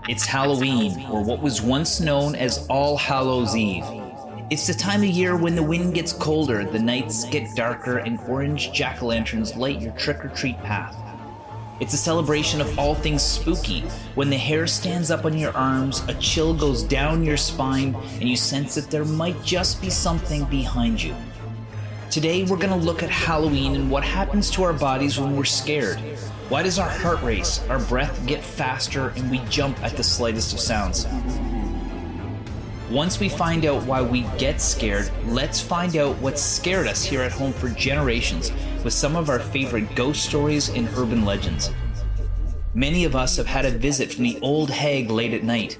It's Halloween, or what was once known as All Hallows Eve. It's the time of year when the wind gets colder, the nights get darker, and orange jack-o'-lanterns light your trick-or-treat path. It's a celebration of all things spooky, when the hair stands up on your arms, a chill goes down your spine, and you sense that there might just be something behind you. Today we're going to look at Halloween and what happens to our bodies when we're scared. Why does our heart race, our breath get faster, and we jump at the slightest of sounds? Once we find out why we get scared, let's find out what scared us here at home for generations with some of our favorite ghost stories and urban legends. Many of us have had a visit from the Old Hag late at night.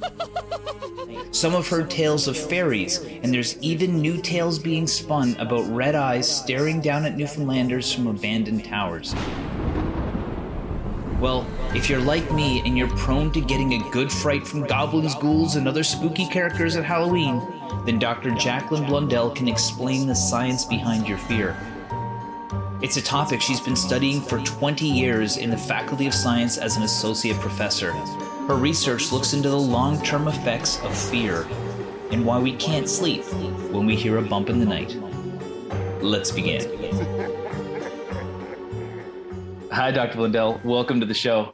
Some have heard tales of fairies, and there's even new tales being spun about red eyes staring down at Newfoundlanders from abandoned towers. Well, if you're like me and you're prone to getting a good fright from goblins, ghouls, and other spooky characters at Halloween, then Dr. Jacqueline Blundell can explain the science behind your fear. It's a topic she's been studying for 20 years in the Faculty of Science as an associate professor. Her research looks into the long-term effects of fear and why we can't sleep when we hear a bump in the night. Let's begin. Hi, Dr. Blundell. Welcome to the show.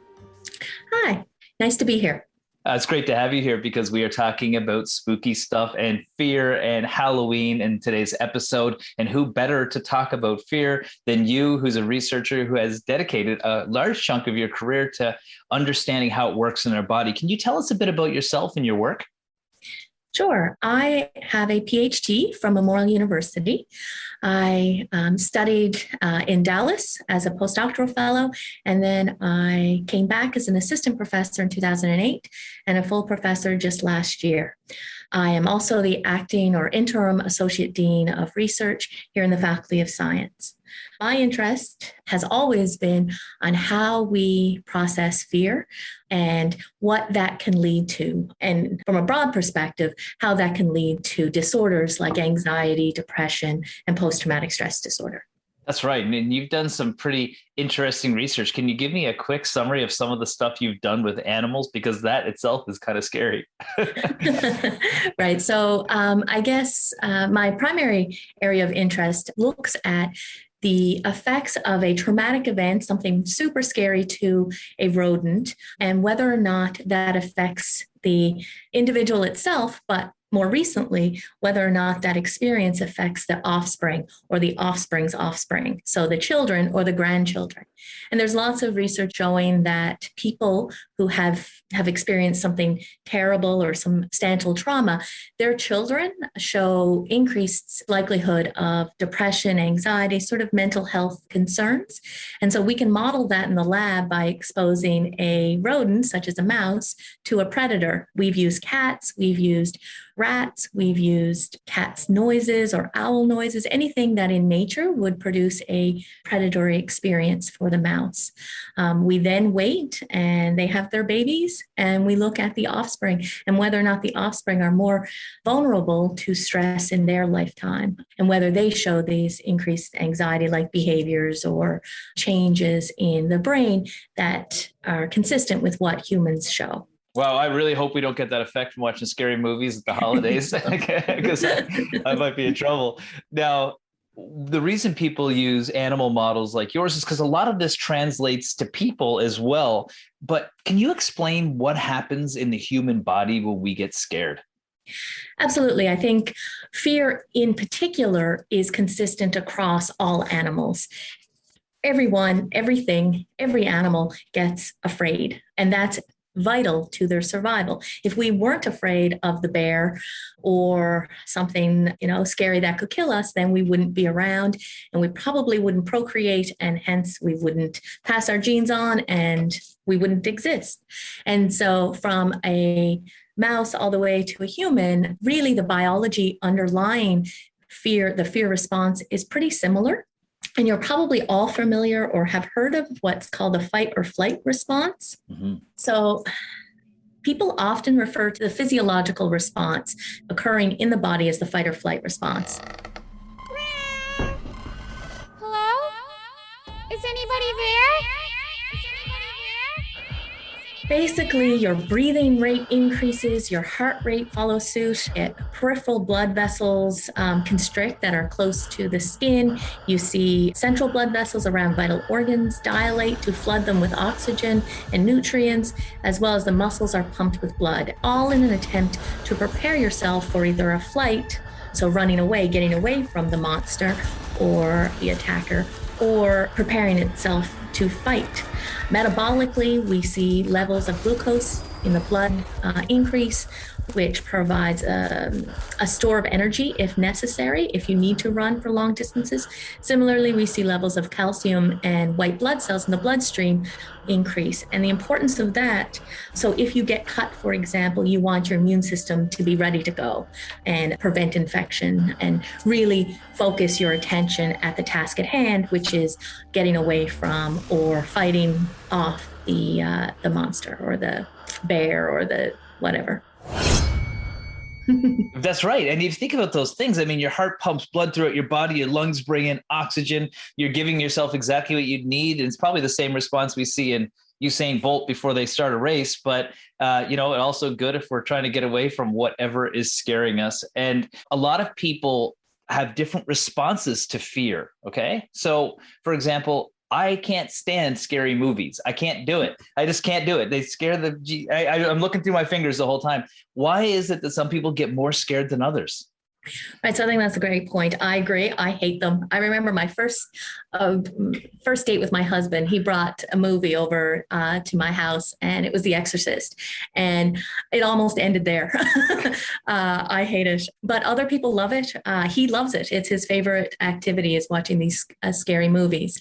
Hi, nice to be here. It's great to have you here because we are talking about spooky stuff and fear and Halloween in today's episode. And who better to talk about fear than you, who's a researcher who has dedicated a large chunk of your career to understanding how it works in our body. Can you tell us a bit about yourself and your work? Sure. I have a PhD from Memorial University. I studied in Dallas as a postdoctoral fellow, and then I came back as an assistant professor in 2008 and a full professor just last year. I am also the acting or interim associate dean of research here in the Faculty of Science. My interest has always been on how we process fear and what that can lead to. And from a broad perspective, how that can lead to disorders like anxiety, depression, and post-traumatic stress disorder. That's right. And you've done some pretty interesting research. Can you give me a quick summary of some of the stuff you've done with animals? Because that itself is kind of scary. Right. So I guess my primary area of interest looks at the effects of a traumatic event, something super scary to a rodent, and whether or not that affects the individual itself, but more recently, whether or not that experience affects the offspring or the offspring's offspring, so the children or the grandchildren. And there's lots of research showing that people who have experienced something terrible or some substantial trauma, their children show increased likelihood of depression, anxiety, sort of mental health concerns. And so we can model that in the lab by exposing a rodent, such as a mouse, to a predator. We've used cats, we've used rats, we've used cats' noises or owl noises, anything that in nature would produce a predatory experience for the mouse. We then wait and they have their babies and we look at the offspring and whether or not the offspring are more vulnerable to stress in their lifetime and whether they show these increased anxiety-like behaviors or changes in the brain that are consistent with what humans show. Wow, I really hope we don't get that effect from watching scary movies at the holidays because I might be in trouble. Now, the reason people use animal models like yours is because a lot of this translates to people as well. But can you explain what happens in the human body when we get scared? Absolutely. I think fear in particular is consistent across all animals. Everyone, everything, every animal gets afraid, and that's vital to their survival. If we weren't afraid of the bear or something, scary that could kill us, then we wouldn't be around and we probably wouldn't procreate, and hence we wouldn't pass our genes on and we wouldn't exist. And so from a mouse all the way to a human, really the biology underlying fear, the fear response is pretty similar. And you're probably all familiar or have heard of what's called the fight or flight response. Mm-hmm. So people often refer to the physiological response occurring in the body as the fight or flight response. Hello? Is anybody there? Basically, your breathing rate increases, your heart rate follows suit, peripheral blood vessels constrict that are close to the skin. You see central blood vessels around vital organs dilate to flood them with oxygen and nutrients, as well as the muscles are pumped with blood, all in an attempt to prepare yourself for either a flight, so running away, getting away from the monster or the attacker, or preparing itself to fight. Metabolically, we see levels of glucose in the blood increase, which provides a store of energy if necessary, if you need to run for long distances. Similarly, we see levels of calcium and white blood cells in the bloodstream increase. And the importance of that, so if you get cut, for example, you want your immune system to be ready to go and prevent infection and really focus your attention at the task at hand, which is getting away from or fighting off the monster or the bear or the whatever. That's right. And if you think about those things, I mean, your heart pumps blood throughout your body, your lungs bring in oxygen, you're giving yourself exactly what you need. And it's probably the same response we see in Usain Bolt before they start a race. But, and also good if we're trying to get away from whatever is scaring us. And a lot of people have different responses to fear. Okay. So, for example, I can't stand scary movies. I can't do it. I just can't do it. They scare I'm looking through my fingers the whole time. Why is it that some people get more scared than others? Right. So I think that's a great point. I agree. I hate them. I remember my first date with my husband. He brought a movie over to my house, and it was The Exorcist. And it almost ended there. I hate it. But other people love it. He loves it. It's his favorite activity is watching these scary movies.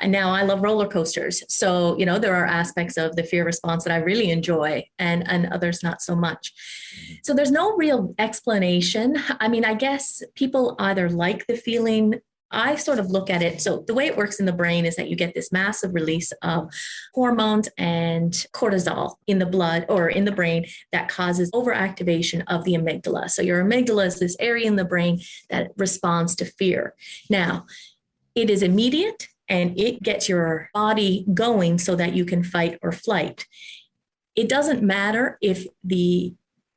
And now I love roller coasters. So, there are aspects of the fear response that I really enjoy and others not so much. So there's no real explanation. I mean, I guess people either like the feeling. I sort of look at it. So the way it works in the brain is that you get this massive release of hormones and cortisol in the blood or in the brain that causes overactivation of the amygdala. So your amygdala is this area in the brain that responds to fear. Now, it is immediate and it gets your body going so that you can fight or flight. It doesn't matter if the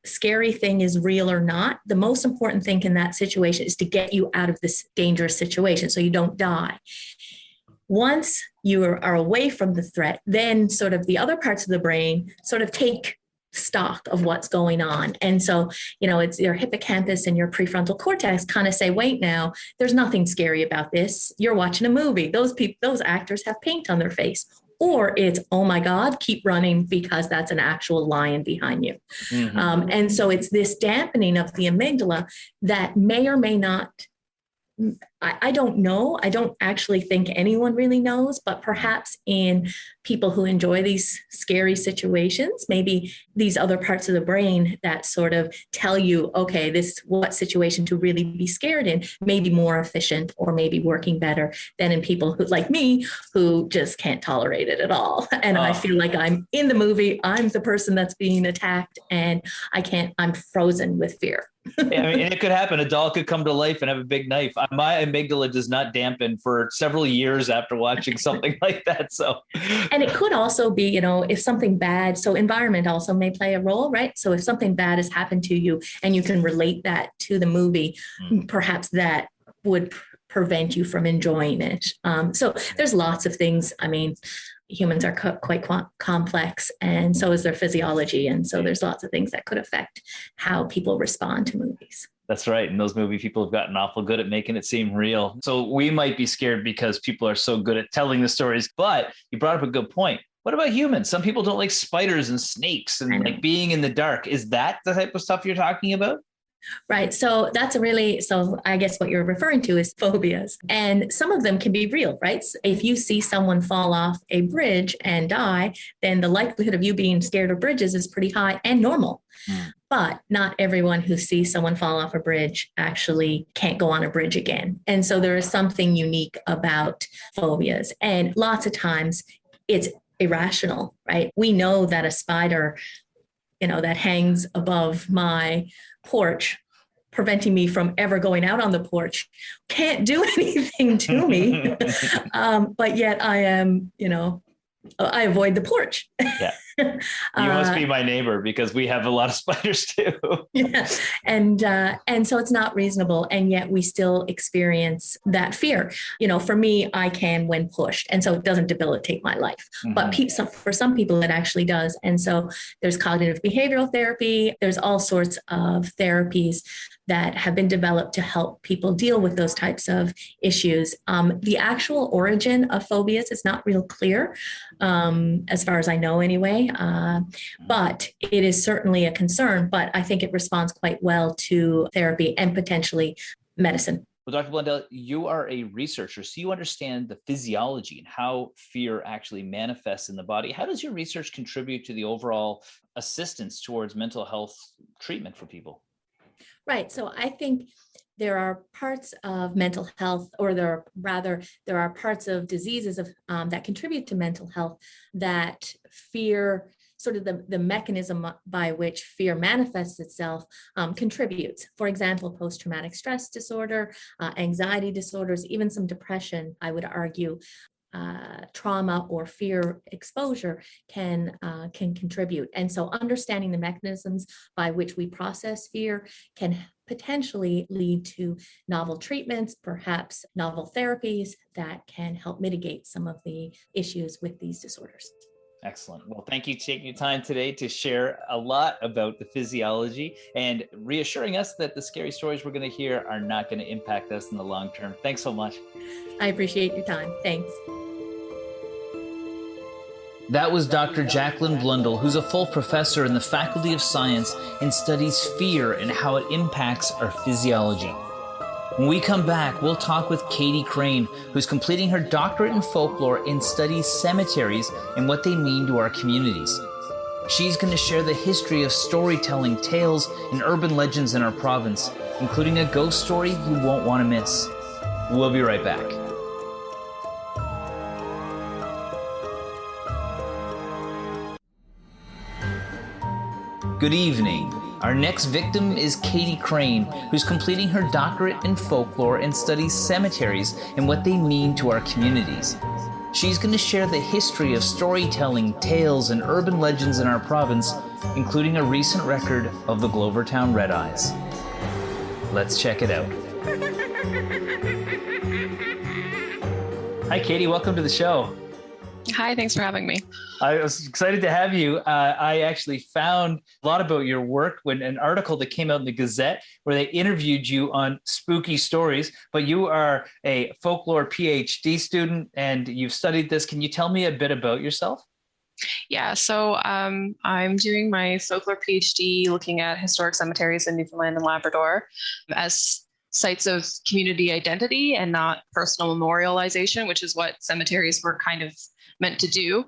scary thing is real or not. The most important thing in that situation is to get you out of this dangerous situation so you don't die. Once you are away from the threat, then sort of the other parts of the brain sort of take stock of what's going on. And so, it's your hippocampus and your prefrontal cortex kind of say, wait now, there's nothing scary about this. You're watching a movie. Those actors have paint on their face. Or it's, oh my God, keep running because that's an actual lion behind you. Mm-hmm. And so it's this dampening of the amygdala that may or may not, I don't know. I don't actually think anyone really knows, but perhaps in people who enjoy these scary situations, maybe these other parts of the brain that sort of tell you, okay, what situation to really be scared in may be more efficient or maybe working better than in people who, like me, who just can't tolerate it at all. And I feel like I'm in the movie, I'm the person that's being attacked and I'm frozen with fear. Yeah, and it could happen. A doll could come to life and have a big knife. My amygdala does not dampen for several years after watching something like that. So, and it could also be, if something bad, so environment also may play a role, right? So if something bad has happened to you and you can relate that to the movie, perhaps that would prevent you from enjoying it. So there's lots of things. I mean, humans are quite complex, and so is their physiology. And so there's lots of things that could affect how people respond to movies. That's right. And those movie people have gotten awful good at making it seem real. So we might be scared because people are so good at telling the stories. But you brought up a good point. What about humans? Some people don't like spiders and snakes and like being in the dark. Is that the type of stuff you're talking about? Right. So so I guess what you're referring to is phobias. And some of them can be real, right? So if you see someone fall off a bridge and die, then the likelihood of you being scared of bridges is pretty high and normal. But not everyone who sees someone fall off a bridge actually can't go on a bridge again. And so there is something unique about phobias. And lots of times it's irrational, right? We know that a spider, that hangs above my porch, preventing me from ever going out on the porch, can't do anything to me. But yet I am, I avoid the porch. Yeah. You must be my neighbor because we have a lot of spiders too. Yeah. And so it's not reasonable. And yet we still experience that fear. For me, I can when pushed. And so it doesn't debilitate my life. Mm-hmm. But for some people, it actually does. And so there's cognitive behavioral therapy. There's all sorts of therapies that have been developed to help people deal with those types of issues. The actual origin of phobias is not real clear, as far as I know anyway, but it is certainly a concern, but I think it responds quite well to therapy and potentially medicine. Well, Dr. Blundell, you are a researcher, so you understand the physiology and how fear actually manifests in the body. How does your research contribute to the overall assistance towards mental health treatment for people? Right. So I think there are parts of mental health, or there are parts of diseases that contribute to mental health that fear, sort of the mechanism by which fear manifests itself, contributes. For example, post-traumatic stress disorder, anxiety disorders, even some depression, I would argue. Trauma or fear exposure can contribute. And so understanding the mechanisms by which we process fear can potentially lead to novel treatments, perhaps novel therapies that can help mitigate some of the issues with these disorders. Excellent. Well, thank you for taking your time today to share a lot about the physiology and reassuring us that the scary stories we're going to hear are not going to impact us in the long term. Thanks so much. I appreciate your time. Thanks. That was Dr. Jacqueline Blundell, who's a full professor in the Faculty of Science and studies fear and how it impacts our physiology. When we come back, we'll talk with Katie Crane, who's completing her doctorate in folklore and studies cemeteries and what they mean to our communities. She's going to share the history of storytelling, tales, and urban legends in our province, including a ghost story you won't want to miss. We'll be right back. Good evening. Our next victim is Katie Crane, who's completing her doctorate in folklore and studies cemeteries and what they mean to our communities. She's going to share the history of storytelling, tales, and urban legends in our province, including a recent record of the Glovertown Red Eyes. Let's check it out. Hi, Katie. Welcome to the show. Hi, thanks for having me. I was excited to have you. I actually found a lot about your work when an article that came out in the Gazette where they interviewed you on spooky stories, but you are a folklore PhD student and you've studied this. Can you tell me a bit about yourself? Yeah, so I'm doing my folklore PhD looking at historic cemeteries in Newfoundland and Labrador as sites of community identity and not personal memorialization, which is what cemeteries were kind of meant to do.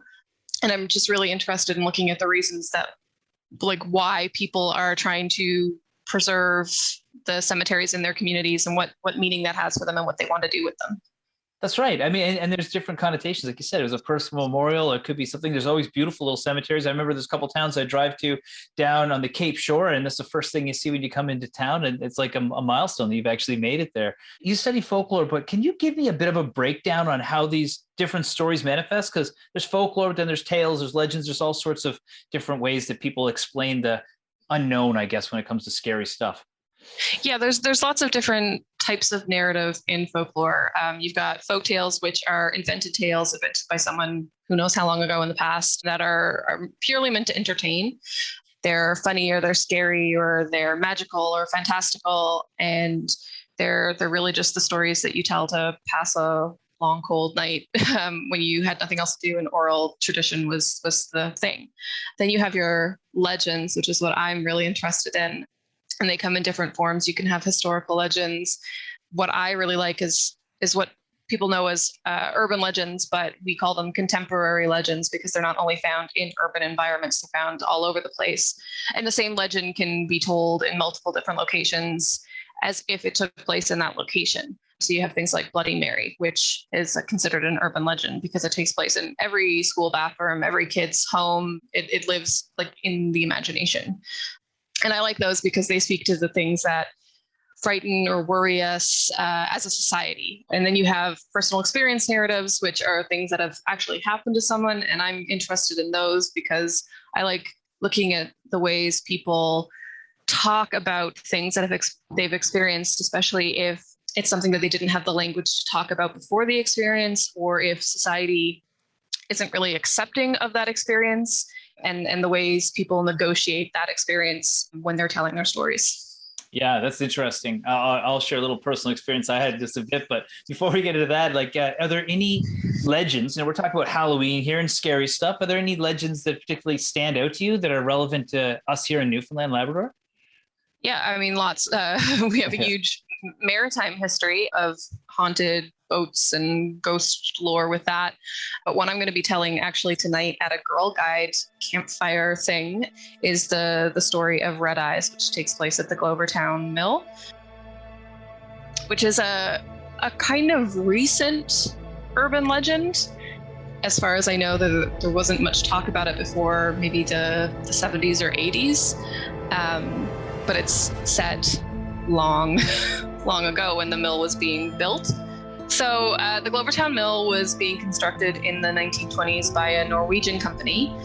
And I'm just really interested in looking at the reasons that, like, why people are trying to preserve the cemeteries in their communities and what meaning that has for them and what they want to do with them. That's right. I mean, and there's different connotations. Like you said, it was a personal memorial. It could be something. There's always beautiful little cemeteries. I remember there's a couple towns I drive to down on the Cape Shore, and that's the first thing you see when you come into town. And it's like a milestone that you've actually made it there. You study folklore, but can you give me a bit of a breakdown on how these different stories manifest? Because there's folklore, then there's tales, there's legends, there's all sorts of different ways that people explain the unknown, I guess, when it comes to scary stuff. Yeah, there's lots of different types of narrative in folklore. You've got folk tales, which are invented tales invented by someone who knows how long ago in the past that are purely meant to entertain. They're funny or they're scary or they're magical or fantastical. And they're really just the stories that you tell to pass a long, cold night when you had nothing else to do and oral tradition was the thing. Then you have your legends, which is what I'm really interested in. And they come in different forms. You can have historical legends. What I really like is what people know as urban legends, but we call them contemporary legends because they're not only found in urban environments, they're found all over the place. And the same legend can be told in multiple different locations as if it took place in that location. So you have things like Bloody Mary, which is considered an urban legend because it takes place in every school bathroom, every kid's home. It lives like in the imagination. And I like those because they speak to the things that frighten or worry us as a society. And then you have personal experience narratives, which are things that have actually happened to someone. And I'm interested in those because I like looking at the ways people talk about things that they've experienced, especially if it's something that they didn't have the language to talk about before the experience, or if society isn't really accepting of that experience, and the ways people negotiate that experience when they're telling their stories. Yeah, that's interesting. I'll share a little personal experience I had just a bit, but before we get into that, like, are there any legends? We're talking about Halloween here and scary stuff. Are there any legends that particularly stand out to you that are relevant to us here in Newfoundland, Labrador? Yeah, I mean, lots. We have a huge maritime history of haunted boats and ghost lore with that. But one I'm going to be telling actually tonight at a Girl Guide campfire thing is the story of Red Eyes, which takes place at the Glovertown Mill, which is a kind of recent urban legend. As far as I know, there wasn't much talk about it before maybe the 70s or 80s. But it's set long ago when the mill was being built. So the Glovertown Mill was being constructed in the 1920s by a Norwegian company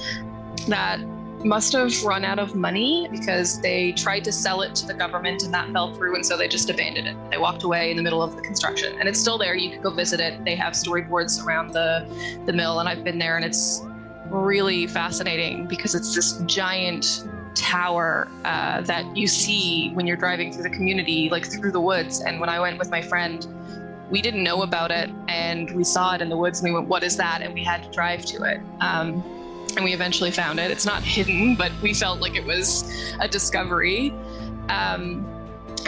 that must have run out of money because they tried to sell it to the government and that fell through, and so they just abandoned it. They walked away in the middle of the construction, and it's still there. You can go visit it. They have storyboards around the mill, and I've been there, and it's really fascinating because it's this giant tower that you see when you're driving through the community, like through the woods. And when I went with my friend, we didn't know about it, and we saw it in the woods, and we went, "What is that?" And we had to drive to it. And we eventually found it. It's not hidden, but we felt like it was a discovery. And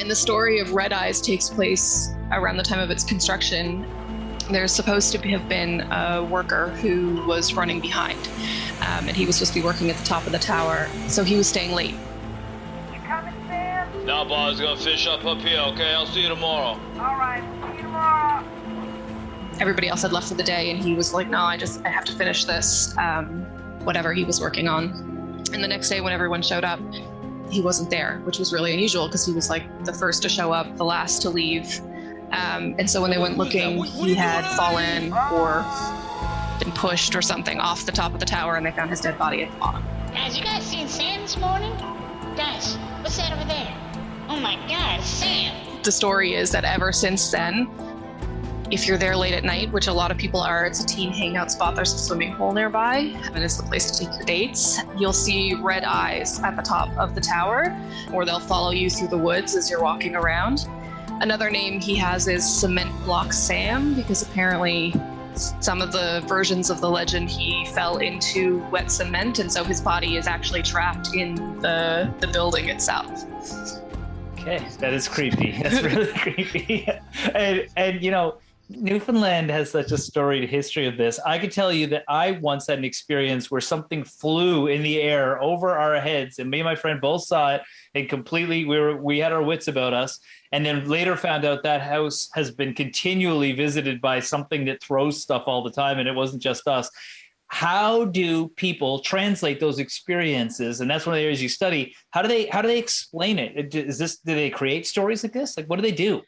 the story of Red Eyes takes place around the time of its construction. There's supposed to have been a worker who was running behind, and he was supposed to be working at the top of the tower, so he was staying late. You coming, Sam? No, boss, I was gonna fish up here, okay? I'll see you tomorrow. All right, see you tomorrow. Everybody else had left for the day, and he was like, "No, I have to finish this," whatever he was working on. And the next day when everyone showed up, he wasn't there, which was really unusual because he was like the first to show up, the last to leave. And so when they went looking, he had fallen or been pushed or something off the top of the tower, and they found his dead body at the bottom. Guys, you guys seen Sam this morning? Guys, what's that over there? Oh my God, it's Sam. The story is that ever since then, if you're there late at night, which a lot of people are, it's a teen hangout spot. There's a swimming hole nearby, and it's the place to take your dates. You'll see red eyes at the top of the tower, or they'll follow you through the woods as you're walking around. Another name he has is Cement Block Sam, because apparently some of the versions of the legend he fell into wet cement, and so his body is actually trapped in the building itself. Okay, that is creepy. That's really creepy. And you know, Newfoundland has such a storied history of this. I could tell you that I once had an experience where something flew in the air over our heads, and me and my friend both saw it, and completely we had our wits about us. And then later found out that house has been continually visited by something that throws stuff all the time, and it wasn't just us. How do people translate those experiences? And that's one of the areas you study. How do they explain it? Do they create stories like this? Like, what do they do?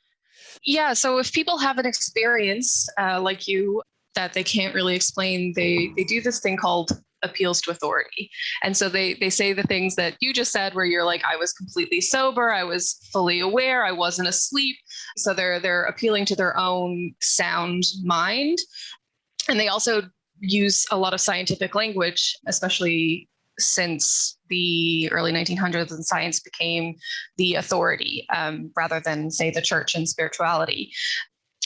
Yeah, so if people have an experience like you that they can't really explain, they do this thing called appeals to authority. And so they say the things that you just said, where you're like, I was completely sober, I was fully aware, I wasn't asleep. So they're appealing to their own sound mind. And they also use a lot of scientific language, especially since the early 1900s and science became the authority rather than, say, the church and spirituality.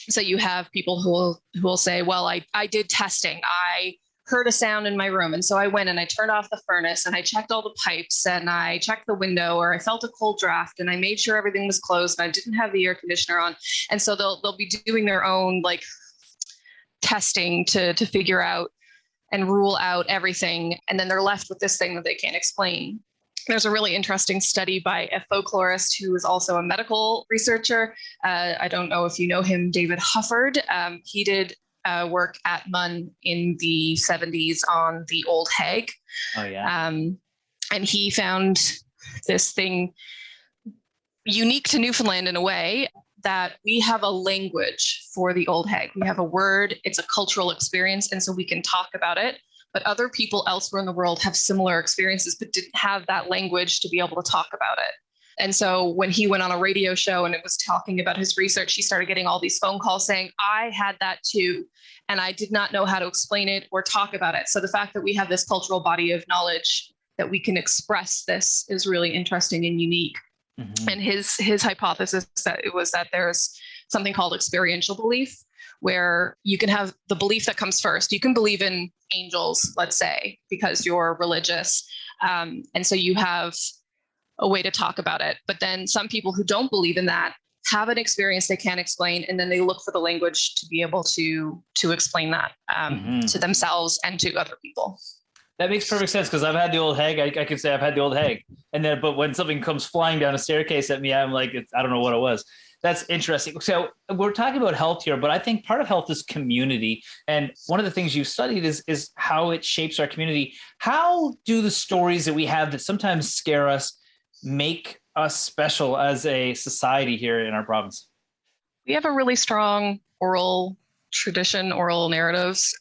So you have people who will say, well, I did testing. I heard a sound in my room, and so I went and I turned off the furnace and I checked all the pipes and I checked the window, or I felt a cold draft and I made sure everything was closed and I didn't have the air conditioner on. And so they'll be doing their own like testing to figure out and rule out everything. And then they're left with this thing that they can't explain. There's a really interesting study by a folklorist who is also a medical researcher. I don't know if you know him, David Hufford. He did work at MUN in the 70s on the Old Hag. Oh, yeah. And he found this thing unique to Newfoundland in a way that we have a language for the Old Hag. We have a word, it's a cultural experience, and so we can talk about it. But other people elsewhere in the world have similar experiences, but didn't have that language to be able to talk about it. And so when he went on a radio show and it was talking about his research, he started getting all these phone calls saying, I had that too, and I did not know how to explain it or talk about it. So the fact that we have this cultural body of knowledge that we can express this is really interesting and unique. Mm-hmm. And his hypothesis that it was that there's something called experiential belief, where you can have the belief that comes first. You can believe in angels, let's say, because you're religious. And so you have a way to talk about it. But then some people who don't believe in that have an experience they can't explain, and then they look for the language to be able to explain that to themselves and to other people. That makes perfect sense, because I've had the Old Hag. I could say I've had the Old Hag, and then but when something comes flying down a staircase at me, I'm like, I don't know what it was. That's interesting. So we're talking about health here, but I think part of health is community. And one of the things you've studied is how it shapes our community. How do the stories that we have that sometimes scare us make us special as a society here in our province? We have a really strong oral tradition, oral narratives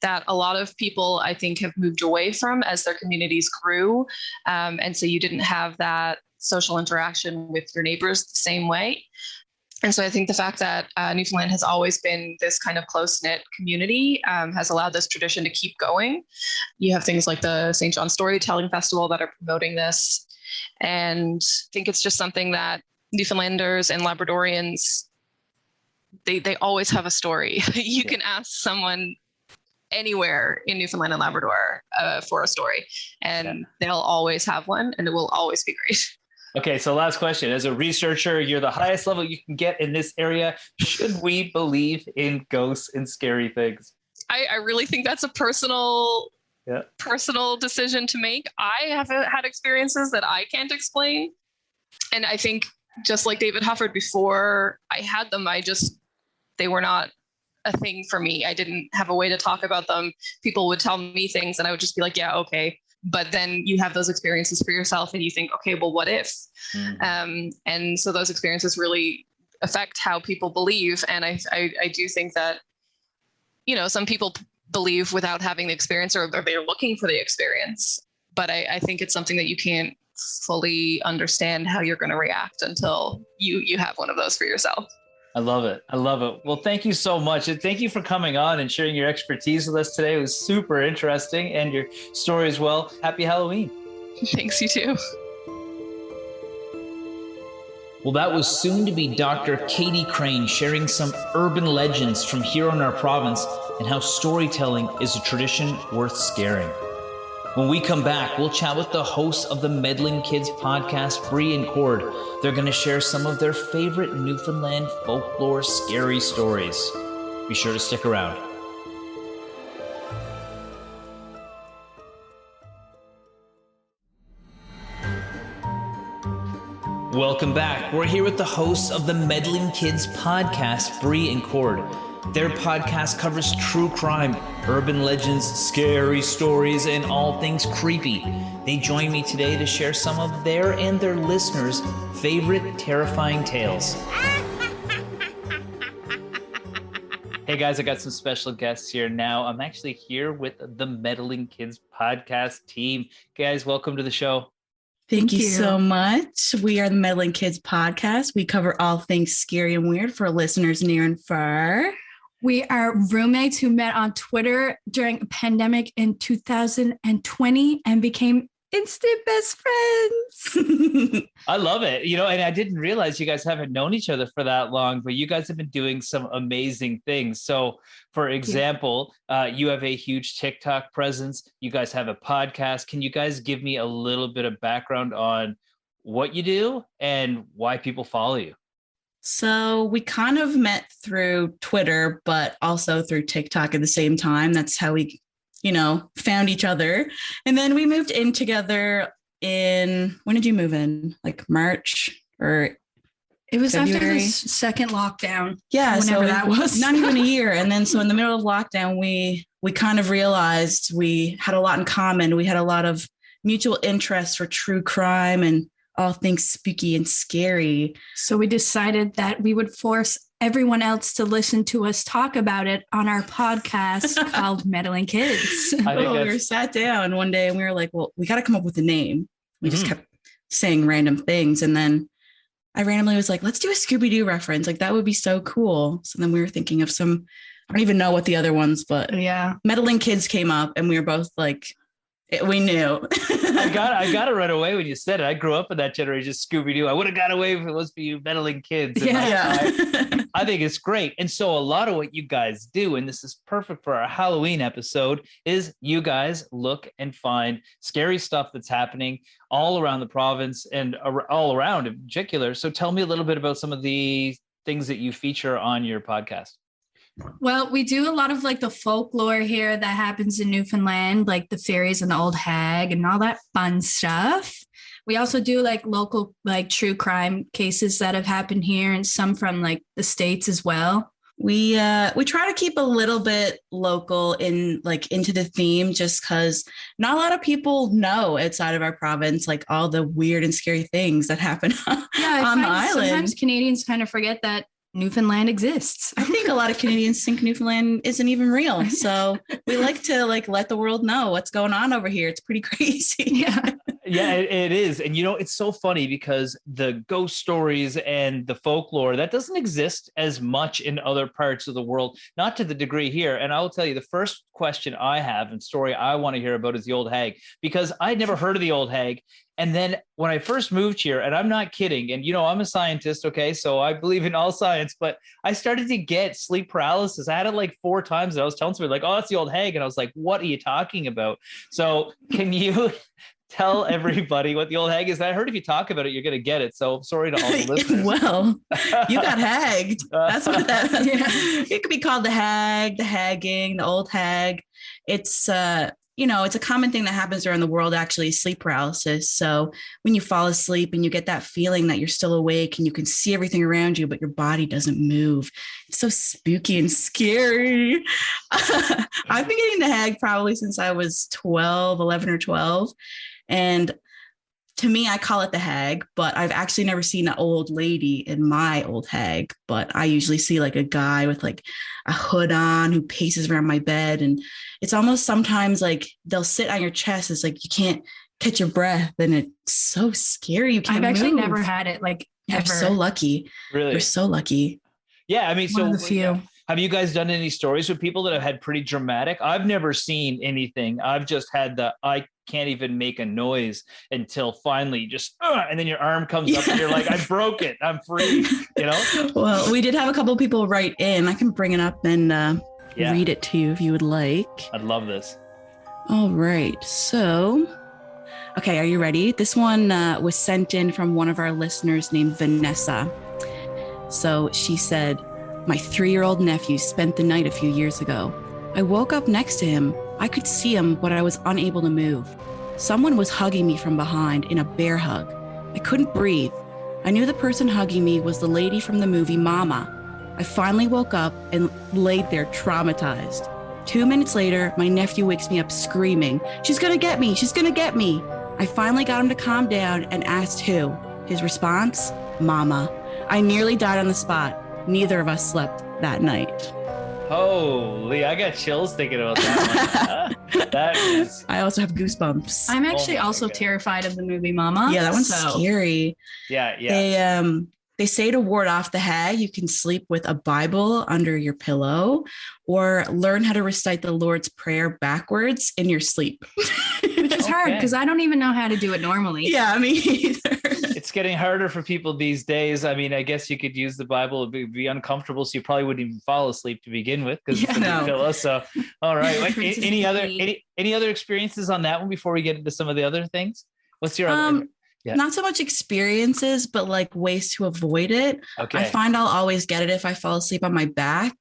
that a lot of people, I think, have moved away from as their communities grew. And so you didn't have that social interaction with your neighbors the same way. And so I think the fact that Newfoundland has always been this kind of close-knit community has allowed this tradition to keep going. You have things like the St. John Storytelling Festival that are promoting this. And I think it's just something that Newfoundlanders and Labradorians, they always have a story. You can ask someone anywhere in Newfoundland and Labrador for a story, and they'll always have one, and it will always be great. Okay, so last question. As a researcher, you're the highest level you can get in this area. Should we believe in ghosts and scary things? I really think that's a personal decision to make. I have had experiences that I can't explain. And I think just like David Hufford, before I had them, they were not a thing for me. I didn't have a way to talk about them. People would tell me things and I would just be like, yeah, okay. But then you have those experiences for yourself and you think, okay, well, what if? And so those experiences really affect how people believe. And I do think that, some people believe without having the experience, or they're looking for the experience. But I think it's something that you can't fully understand how you're going to react until you have one of those for yourself. I love it. I love it. Well, thank you so much. And thank you for coming on and sharing your expertise with us today. It was super interesting, and your story as well. Happy Halloween. Thanks, you too. Well, that was soon to be Dr. Katie Crane sharing some urban legends from here in our province and how storytelling is a tradition worth scaring. When we come back, we'll chat with the hosts of the Meddling Kids podcast, Bree and Cord. They're going to share some of their favorite Newfoundland folklore scary stories. Be sure to stick around. Welcome back. We're here with the hosts of the Meddling Kids podcast, Bree and Cord. Their podcast covers true crime, urban legends, scary stories, and all things creepy. They join me today to share some of their and their listeners' favorite terrifying tales. Hey guys, I got some special guests here now. I'm actually here with the Meddling Kids podcast team. Guys, welcome to the show. Thank you so much. We are the Meddling Kids podcast. We cover all things scary and weird for listeners near and far. We are roommates who met on Twitter during a pandemic in 2020 and became instant best friends. I love it. And I didn't realize you guys haven't known each other for that long, but you guys have been doing some amazing things. So, for example, you have a huge TikTok presence. You guys have a podcast. Can you guys give me a little bit of background on what you do and why people follow you? So we kind of met through Twitter, but also through TikTok at the same time. That's how we, found each other. And then we moved in together when did you move in? Like March or it was February? After the second lockdown. Yeah. Whenever that was. Not even a year. And then so in the middle of lockdown, we kind of realized we had a lot in common. We had a lot of mutual interest for true crime and all things spooky and scary. So we decided that we would force everyone else to listen to us talk about it on our podcast called Meddling Kids. We were sat down one day and we were like, well, we got to come up with a name. We just kept saying random things. And then I randomly was like, let's do a Scooby-Doo reference. Like that would be so cool. So then we were thinking of some, I don't even know what the other ones, but Meddling Kids came up and we were both like, we knew. I got it right away when you said it. I grew up in that generation, Scooby-Doo. I would have got away if it was for you Meddling Kids. And I think it's great. And so a lot of what you guys do, and this is perfect for our Halloween episode, is you guys look and find scary stuff that's happening all around the province and all around in particular. So tell me a little bit about some of the things that you feature on your podcast. Well, we do a lot of like the folklore here that happens in Newfoundland, like the fairies and the Old Hag and all that fun stuff. We also do like local, like true crime cases that have happened here and some from like the States as well. We try to keep a little bit local into the theme, just because not a lot of people know outside of our province, like all the weird and scary things that happen on the island. Sometimes Canadians kind of forget that Newfoundland exists. I think a lot of Canadians think Newfoundland isn't even real. So we like to let the world know what's going on over here. It's pretty crazy. Yeah, it is. And, it's so funny because the ghost stories and the folklore, that doesn't exist as much in other parts of the world, not to the degree here. And I'll tell you, the first question I have and story I want to hear about is the Old Hag, because I'd never heard of the Old Hag. And then when I first moved here, and I'm not kidding, and I'm a scientist, okay, so I believe in all science, but I started to get sleep paralysis. I had it like 4 times, and I was telling somebody like, oh, it's the Old Hag. And I was like, what are you talking about? So can you tell everybody what the Old Hag is? I heard if you talk about it, you're going to get it. So sorry to all the listeners. Well, you got hagged. That's what that is. It could be called the hag, the hagging, the Old Hag. It's it's a common thing that happens around the world, actually, sleep paralysis. So when you fall asleep and you get that feeling that you're still awake and you can see everything around you, but your body doesn't move. It's so spooky and scary. I've been getting the hag probably since I was 11 or 12. And to me, I call it the hag, but I've actually never seen an old lady in my Old Hag. But I usually see like a guy with like a hood on who paces around my bed. And it's almost sometimes like they'll sit on your chest. It's like you can't catch your breath. And it's so scary. You can't I've actually move. never had it. Like, You're ever. so lucky. Really? You're so lucky. Yeah. I mean, One of the few. Have you guys done any stories with people that have had pretty dramatic? I've never seen anything. I've just had I can't even make a noise until finally just, and then your arm comes up and you're like, I broke it. I'm free, Well, we did have a couple of people write in. I can bring it up and read it to you if you would like. I'd love this. All right. So, okay. Are you ready? This one was sent in from one of our listeners named Vanessa. So she said, my 3-year-old nephew spent the night a few years ago. I woke up next to him. I could see him, but I was unable to move. Someone was hugging me from behind in a bear hug. I couldn't breathe. I knew the person hugging me was the lady from the movie Mama. I finally woke up and laid there traumatized. 2 minutes later, my nephew wakes me up screaming, she's gonna get me, she's gonna get me. I finally got him to calm down and asked who. His response, Mama. I nearly died on the spot. Neither of us slept that night. Holy, I got chills thinking about that one. That is. I also have goosebumps. I'm actually also terrified of the movie Mama. Yeah, that one's scary. Yeah. They say to ward off the hag, you can sleep with a Bible under your pillow or learn how to recite the Lord's Prayer backwards in your sleep. Which is hard because I don't even know how to do it normally. Yeah, me either. It's getting harder for people these days. I mean, I guess you could use the Bible. It would be uncomfortable, so you probably wouldn't even fall asleep to begin with because it's in your pillow. So, all right. Any other experiences on that one before we get into some of the other things? What's your other? Yeah. Not so much experiences, but like ways to avoid it. Okay. I find I'll always get it if I fall asleep on my back.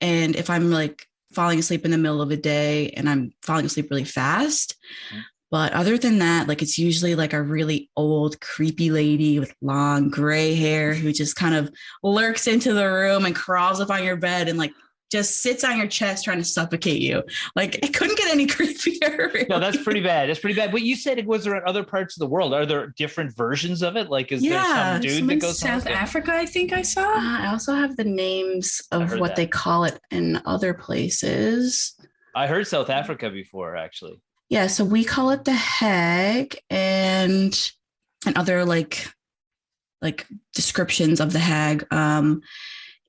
And if I'm like falling asleep in the middle of a day and I'm falling asleep really fast. Mm-hmm. But other than that, like it's usually like a really old, creepy lady with long gray hair who just kind of lurks into the room and crawls up on your bed and like just sits on your chest trying to suffocate you. Like it couldn't get any creepier. Really. No, that's pretty bad. That's pretty bad. But you said it was there in other parts of the world. Are there different versions of it? Like, is there some dude that goes South Africa? I think I saw. I also have the names of what they call it in other places. I heard South Africa before, actually. Yeah, so we call it the hag, and other like descriptions of the hag.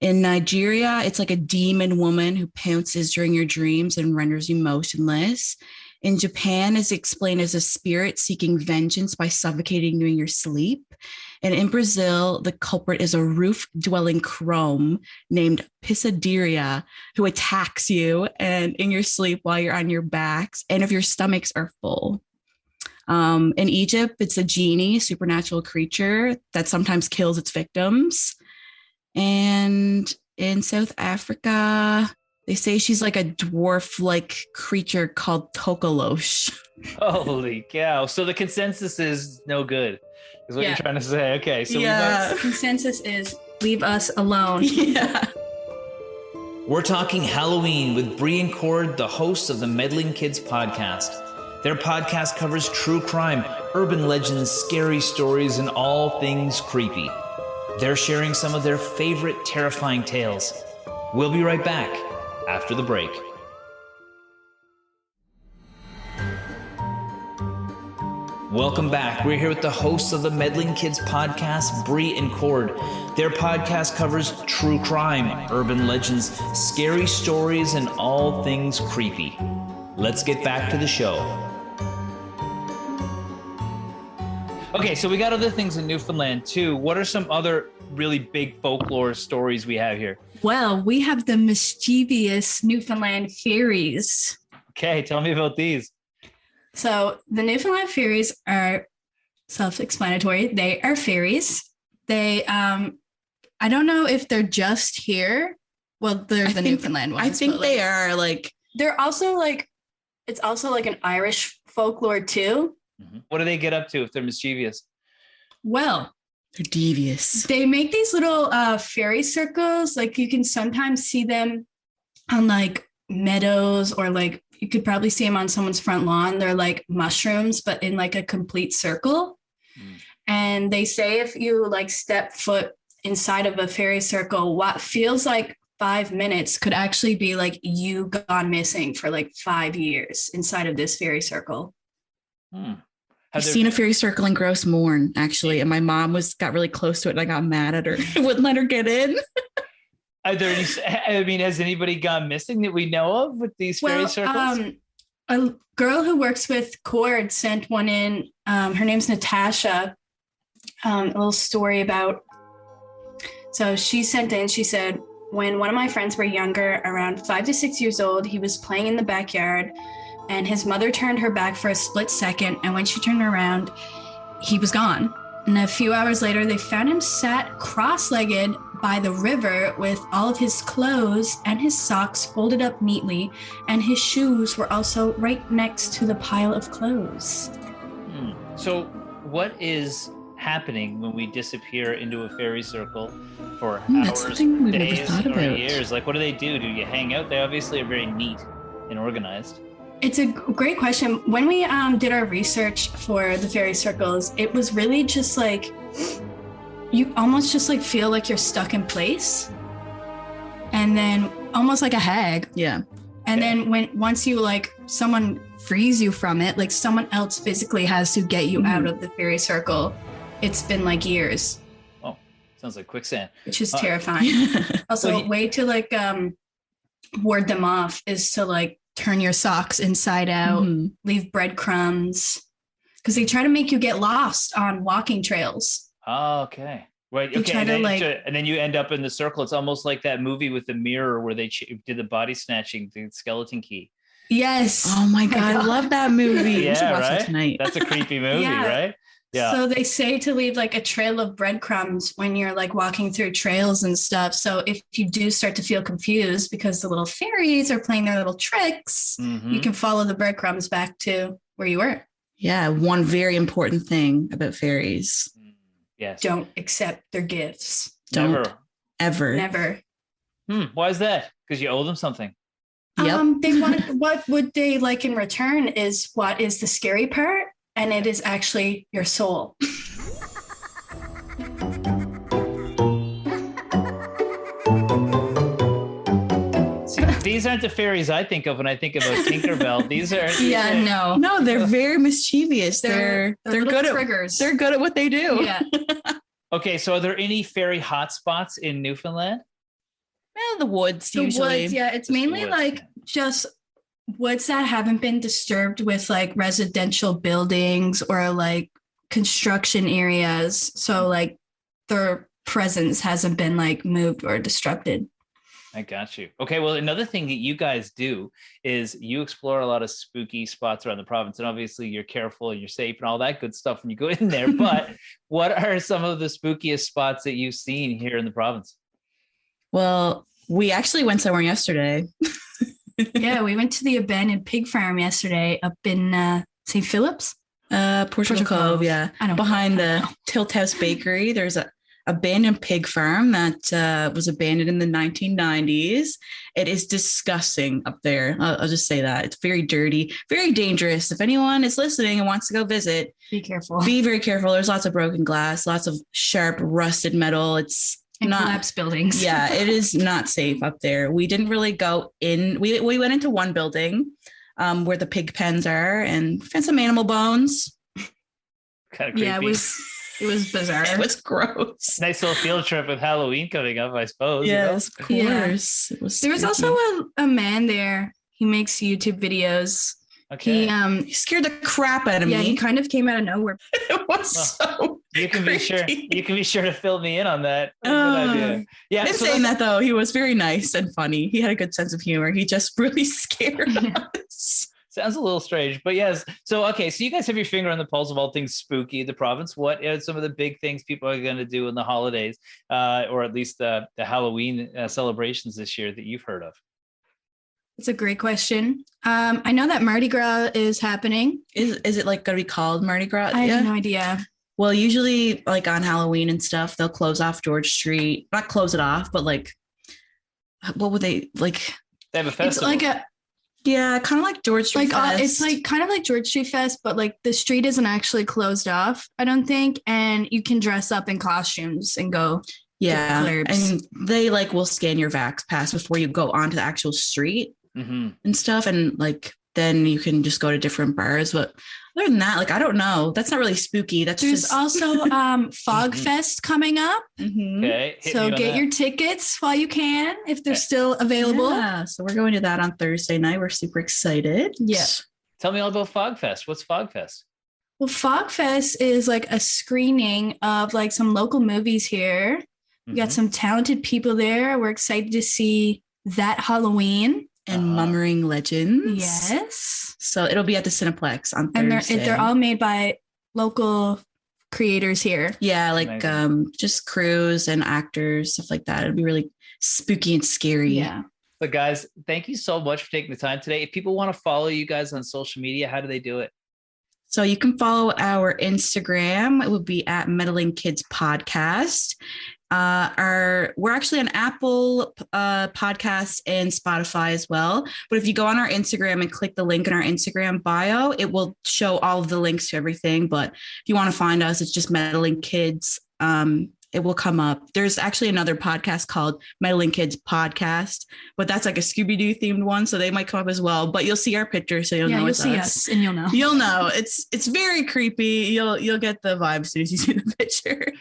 In Nigeria, it's like a demon woman who pounces during your dreams and renders you motionless. In Japan, it's explained as a spirit seeking vengeance by suffocating you in your sleep. And in Brazil, the culprit is a roof-dwelling crone named Pisadiria who attacks you and in your sleep while you're on your backs and if your stomachs are full. In Egypt, it's a genie, supernatural creature that sometimes kills its victims. And in South Africa, they say she's like a dwarf-like creature called Tokolosh. Holy cow. So the consensus is no good, is what you're trying to say. Okay. So the consensus is leave us alone. Yeah. We're talking Halloween with Bree and Cord, the hosts of the Meddling Kids podcast. Their podcast covers true crime, urban legends, scary stories, and all things creepy. They're sharing some of their favorite terrifying tales. We'll be right back after the break. Welcome back. We're here with the hosts of the Meddling Kids podcast, Bree and Cord. Their podcast covers true crime, urban legends, scary stories, and all things creepy. Let's get back to the show. Okay, so we got other things in Newfoundland too. What are some other really big folklore stories we have here? Well, we have the mischievous Newfoundland Furies. Okay, tell me about these. So the Newfoundland Furies are self-explanatory. They are fairies. They, I don't know if they're just here. Well, they're the Newfoundland ones. I think they are like. They're also like, it's also like an Irish folklore too. What do they get up to if they're mischievous? Well, they're devious. They make these little fairy circles. Like you can sometimes see them on like meadows, or like you could probably see them on someone's front lawn. They're like mushrooms, but in like a complete circle. And they say if you like step foot inside of a fairy circle, what feels like 5 minutes could actually be like you gone missing for like 5 years inside of this fairy circle. I've seen a fairy circle in Gross Morn, actually, and my mom got really close to it, and I got mad at her. I wouldn't let her get in. Are there any, I mean, has anybody gone missing that we know of with these fairy circles? A girl who works with Cord sent one in. Her name's Natasha. A little story about. So she sent in. She said, when one of my friends were younger, around 5 to 6 years old, he was playing in the backyard. And his mother turned her back for a split second. And when she turned around, he was gone. And a few hours later, they found him sat cross-legged by the river with all of his clothes and his socks folded up neatly. And his shoes were also right next to the pile of clothes. So what is happening when we disappear into a fairy circle for hours, days, or years? Like, what do they do? Do you hang out? They obviously are very neat and organized. It's a great question. When we did our research for the fairy circles, it was really just like, you almost just like feel like you're stuck in place. And then almost like a hag. Yeah. And then once you like, someone frees you from it, like someone else physically has to get you out of the fairy circle. It's been like years. Oh, sounds like quicksand. Which is terrifying. Also, a way to like ward them off is to like turn your socks inside out, leave breadcrumbs, because they try to make you get lost on walking trails. Oh, okay. Right. Okay. And then you end up in the circle. It's almost like that movie with the mirror where they did the body snatching, the skeleton key. Yes. Oh my God. I love that movie. Yeah, watch right? That tonight. That's a creepy movie, right? Yeah. So they say to leave like a trail of breadcrumbs when you're like walking through trails and stuff. So if you do start to feel confused because the little fairies are playing their little tricks, you can follow the breadcrumbs back to where you were. Yeah. One very important thing about fairies. Yes. Don't accept their gifts. Don't ever. Never. Why is that? Because you owe them something. Yep. They want what would they like in return is what is the scary part, and it is actually your soul. See, these aren't the fairies I think of when I think about Tinkerbell. These are No, they're very mischievous. They're good triggers. They're good at what they do. Yeah. Okay, so are there any fairy hotspots in Newfoundland? Well, the woods The usually. woods, yeah. It's Just the mainly woods. like just woods that haven't been disturbed with like residential buildings or like construction areas. So like their presence hasn't been like moved or disrupted. I got you. Okay, well, another thing that you guys do is you explore a lot of spooky spots around the province, and obviously you're careful and you're safe and all that good stuff when you go in there. But what are some of the spookiest spots that you've seen here in the province? Well, we actually went somewhere yesterday. Yeah, we went to the abandoned pig farm yesterday up in St. Philip's. Portugal Cove, yeah. I don't Behind the Tilt House Bakery, there's a abandoned pig farm that was abandoned in the 1990s. It is disgusting up there. I'll just say that. It's very dirty, very dangerous. If anyone is listening and wants to go visit, Be careful. be very careful. There's lots of broken glass, lots of sharp, rusted metal. It's And not collapsed buildings. Yeah, it is not safe up there. We didn't really go in. We went into one building where the pig pens are and found some animal bones. Kind of creepy. Yeah, it was bizarre. It was gross. Nice little field trip with Halloween coming up, I suppose. Yes, of Yeah. course. It was There was spooky. also a man there. He makes YouTube videos. Okay. He scared the crap out of Yeah, me. he kind of came out of nowhere. It was so you can be sure. creepy. You can be sure to fill me in on that. Good idea. Yeah. In so saying that's- that though, he was very nice and funny. He had a good sense of humor. He just really scared us. Sounds a little strange, but yes. So, okay. So you guys have your finger on the pulse of all things spooky in the province. What are some of the big things people are going to do in the holidays, or at least the Halloween celebrations this year that you've heard of? It's a great question. I know that Mardi Gras is happening. Is it like going to be called Mardi Gras? I have no idea. Well, usually like on Halloween and stuff, they'll close off George Street. Not close it off, but like, what would they like? They have a It's festival. like a Yeah, kind of like George Street Fest. it's like kind of like George Street Fest, but like the street isn't actually closed off, I don't think, and you can dress up in costumes and go. yeah, clubs. and they like will scan your Vax pass before you go onto the actual street Mhm. and stuff, and like then you can just go to different bars. But other than that, like I don't know. That's not really spooky. That's There's just also Fog Fest coming up, Mhm. Okay. hit so me on get that. your tickets while you can if they're still available. Yeah, so we're going to that on Thursday night. We're super excited. Yeah. Tell me all about Fog Fest. What's Fog Fest? Well, Fog Fest is like a screening of like some local movies here. We got Mhm. some talented people there. We're excited to see That Halloween. And Uh-huh. Mummering Legends. Yes. So it'll be at the Cineplex on And Thursday. they're all made by local creators here. Yeah, like Amazing. just crews and actors, stuff like that. It'd be really spooky and scary. Yeah. But guys, thank you so much for taking the time today. If people want to follow you guys on social media, how do they do it? So you can follow our Instagram. It would be at Meddling Kids Podcast. We're actually on Apple Podcasts and Spotify as well. But if you go on our Instagram and click the link in our Instagram bio, it will show all of the links to everything. But if you want to find us, it's just Meddling Kids. It will come up. There's actually another podcast called Meddling Kids Podcast, but that's like a Scooby-Doo themed one, so they might come up as well. But you'll see our picture, so you'll know You'll it's see us. us and you'll know. You'll know. It's very creepy. You'll get the vibe as soon as you see the picture.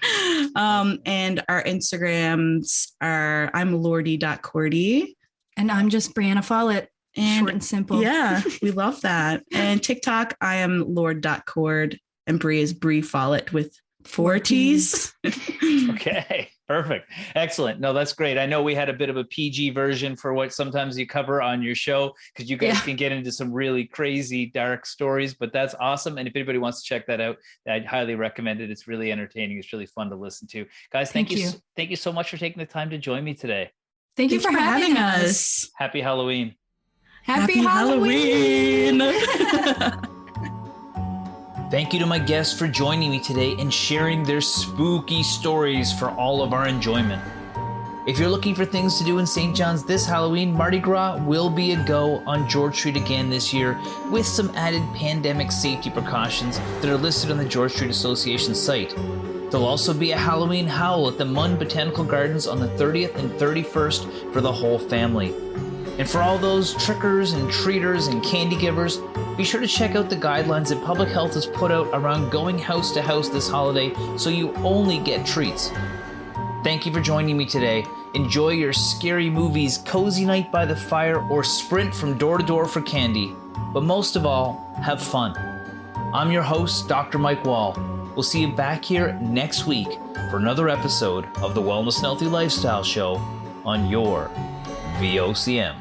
And our Instagrams are I'm Lordy.Cordy. And I'm just Brianna Follett. And Short and simple. yeah, we love that. And TikTok, I am Lord.Cord, and Brie is Brie Follett with 4 T's. Okay, perfect. Excellent. No, that's great. I know we had a bit of a PG version for what sometimes you cover on your show because you guys can get into some really crazy, dark stories, but that's awesome. And if anybody wants to check that out, I'd highly recommend it. It's really entertaining. It's really fun to listen to. Guys, thank you. Thank you so much for taking the time to join me today. Thank you for having us. Happy Halloween. Happy Halloween. Thank you to my guests for joining me today and sharing their spooky stories for all of our enjoyment. If you're looking for things to do in St. John's this Halloween, Mardi Gras will be a go on George Street again this year with some added pandemic safety precautions that are listed on the George Street Association site. There'll also be a Halloween howl at the Munn Botanical Gardens on the 30th and 31st for the whole family. And for all those trickers and treaters and candy givers, be sure to check out the guidelines that Public Health has put out around going house to house this holiday so you only get treats. Thank you for joining me today. Enjoy your scary movies, cozy night by the fire, or sprint from door to door for candy. But most of all, have fun. I'm your host, Dr. Mike Wall. We'll see you back here next week for another episode of the Wellness and Healthy Lifestyle Show on your VOCM.